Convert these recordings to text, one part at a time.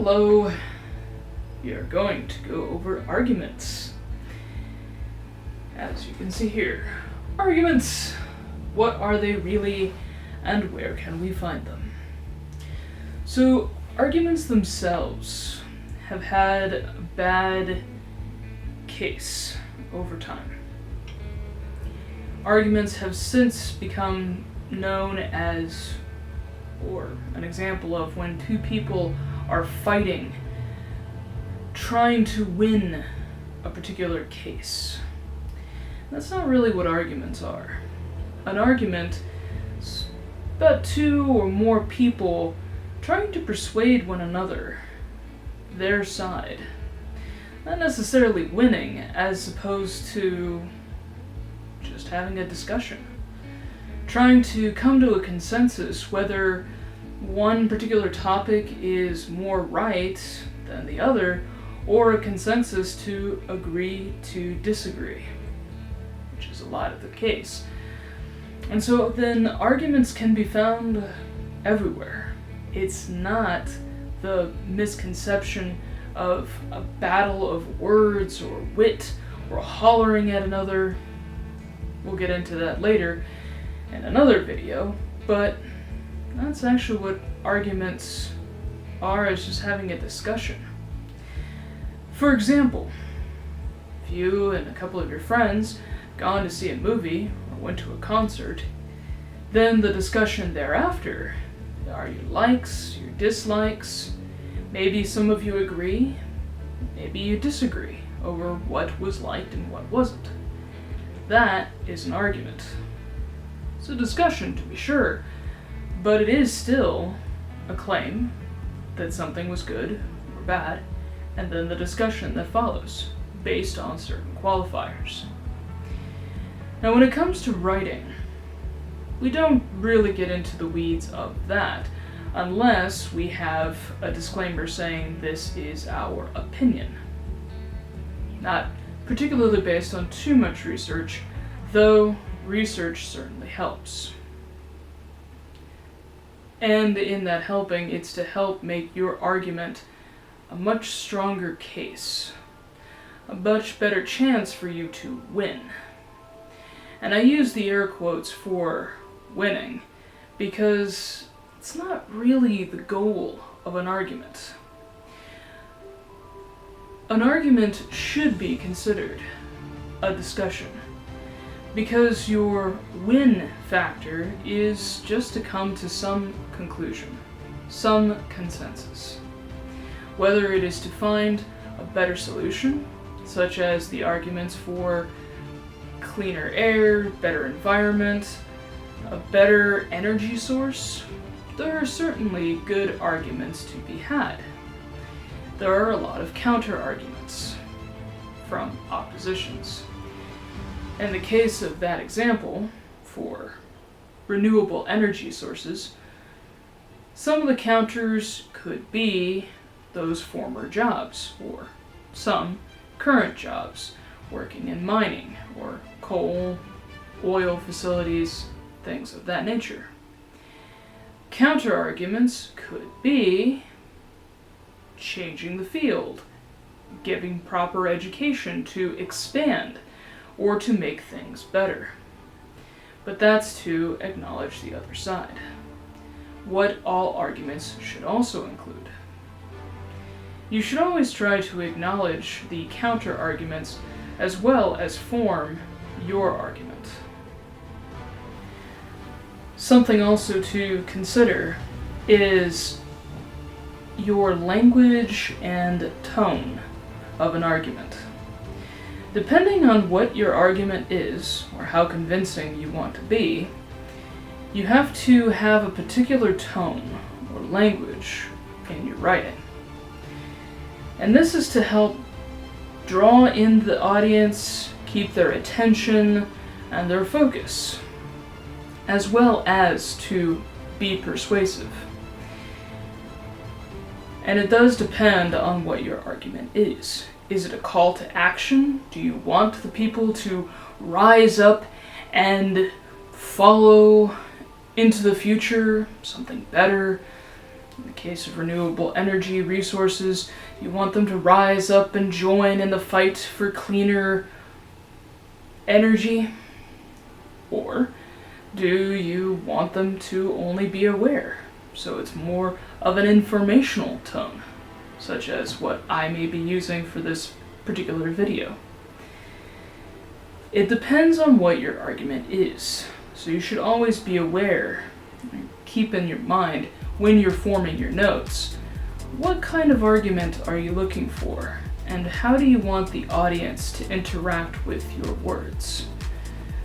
Hello, we are going to go over arguments. As you can see here, arguments. What are they really, and where can we find them? So, arguments themselves have had a bad case over time. Arguments have since become known as, or an example of, when two people are fighting, trying to win a particular case. That's not really what arguments are. An argument is about two or more people trying to persuade one another their side. Not necessarily winning, as opposed to just having a discussion. Trying to come to a consensus whether one particular topic is more right than the other, or a consensus to agree to disagree, which is a lot of the case. And so then arguments can be found everywhere. It's not the misconception of a battle of words or wit or hollering at another. We'll get into that later in another video, but that's actually what arguments are, is just having a discussion. For example, if you and a couple of your friends gone to see a movie or went to a concert, then the discussion thereafter are your likes, your dislikes. Maybe some of you agree, maybe you disagree over what was liked and what wasn't. That is an argument. It's a discussion, to be sure, but it is still a claim that something was good or bad, and then the discussion that follows, based on certain qualifiers. Now, when it comes to writing, we don't really get into the weeds of that, unless we have a disclaimer saying this is our opinion. Not particularly based on too much research, though research certainly helps. And in that helping, it's to help make your argument a much stronger case, a much better chance for you to win. And I use the air quotes for winning because it's not really the goal of an argument. An argument should be considered a discussion, because your win factor is just to come to some conclusion, some consensus. Whether it is to find a better solution, such as the arguments for cleaner air, better environment, a better energy source, there are certainly good arguments to be had. There are a lot of counter arguments from oppositions. In the case of that example, for renewable energy sources, some of the counters could be those former jobs, or some current jobs, working in mining, or coal, oil facilities, things of that nature. Counter-arguments could be changing the field, giving proper education to expand, or to make things better. But that's to acknowledge the other side. What all arguments should also include. You should always try to acknowledge the counter-arguments as well as form your argument. Something also to consider is your language and tone of an argument. Depending on what your argument is, or how convincing you want to be, you have to have a particular tone or language in your writing. And this is to help draw in the audience, keep their attention and their focus, as well as to be persuasive. And it does depend on what your argument is. Is it a call to action? Do you want the people to rise up and follow into the future, something better? In the case of renewable energy resources, you want them to rise up and join in the fight for cleaner energy? Or do you want them to only be aware? So it's more of an informational tone, such as what I may be using for this particular video. It depends on what your argument is, so you should always be aware, keep in your mind when you're forming your notes, what kind of argument are you looking for, and how do you want the audience to interact with your words?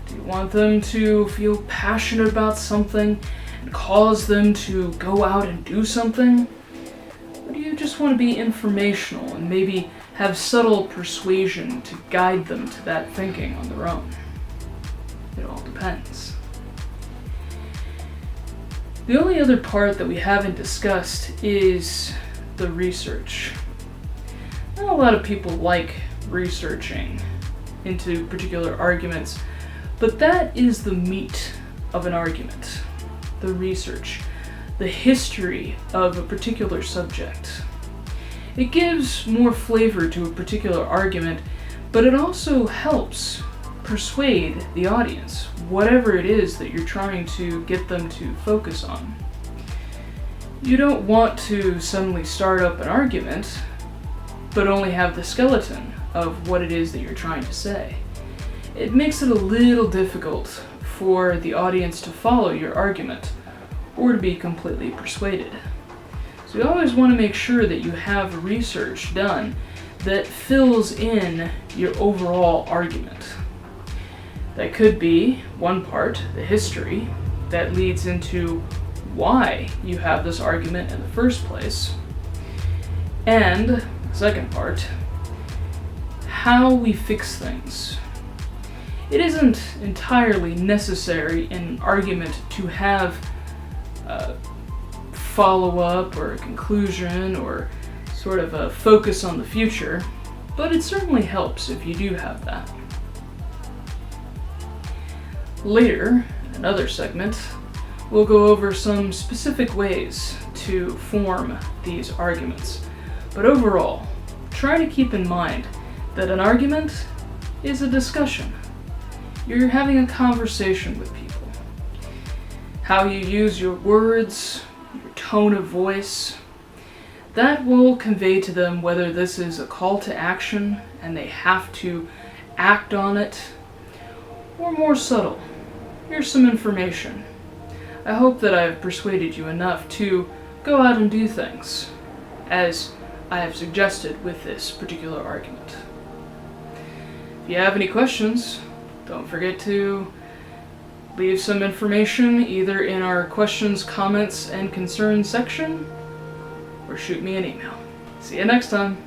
Do you want them to feel passionate about something and cause them to go out and do something? Or do you just want to be informational and maybe have subtle persuasion to guide them to that thinking on their own? It all depends. The only other part that we haven't discussed is the research. Not a lot of people like researching into particular arguments, but that is the meat of an argument. The research, the history of a particular subject. It gives more flavor to a particular argument, but it also helps persuade the audience, whatever it is that you're trying to get them to focus on. You don't want to suddenly start up an argument, but only have the skeleton of what it is that you're trying to say. It makes it a little difficult for the audience to follow your argument, or to be completely persuaded. So you always want to make sure that you have research done that fills in your overall argument. That could be one part, the history, that leads into why you have this argument in the first place. And the second part, how we fix things. It isn't entirely necessary in an argument to have a follow-up or a conclusion or sort of a focus on the future, but it certainly helps if you do have that. Later, in another segment, we'll go over some specific ways to form these arguments. But overall, try to keep in mind that an argument is a discussion. You're having a conversation with people. How you use your words, your tone of voice, that will convey to them whether this is a call to action and they have to act on it, or more subtle. Here's some information. I hope that I've persuaded you enough to go out and do things, as I have suggested with this particular argument. If you have any questions, don't forget to leave some information either in our questions, comments, and concerns section, or shoot me an email. See you next time.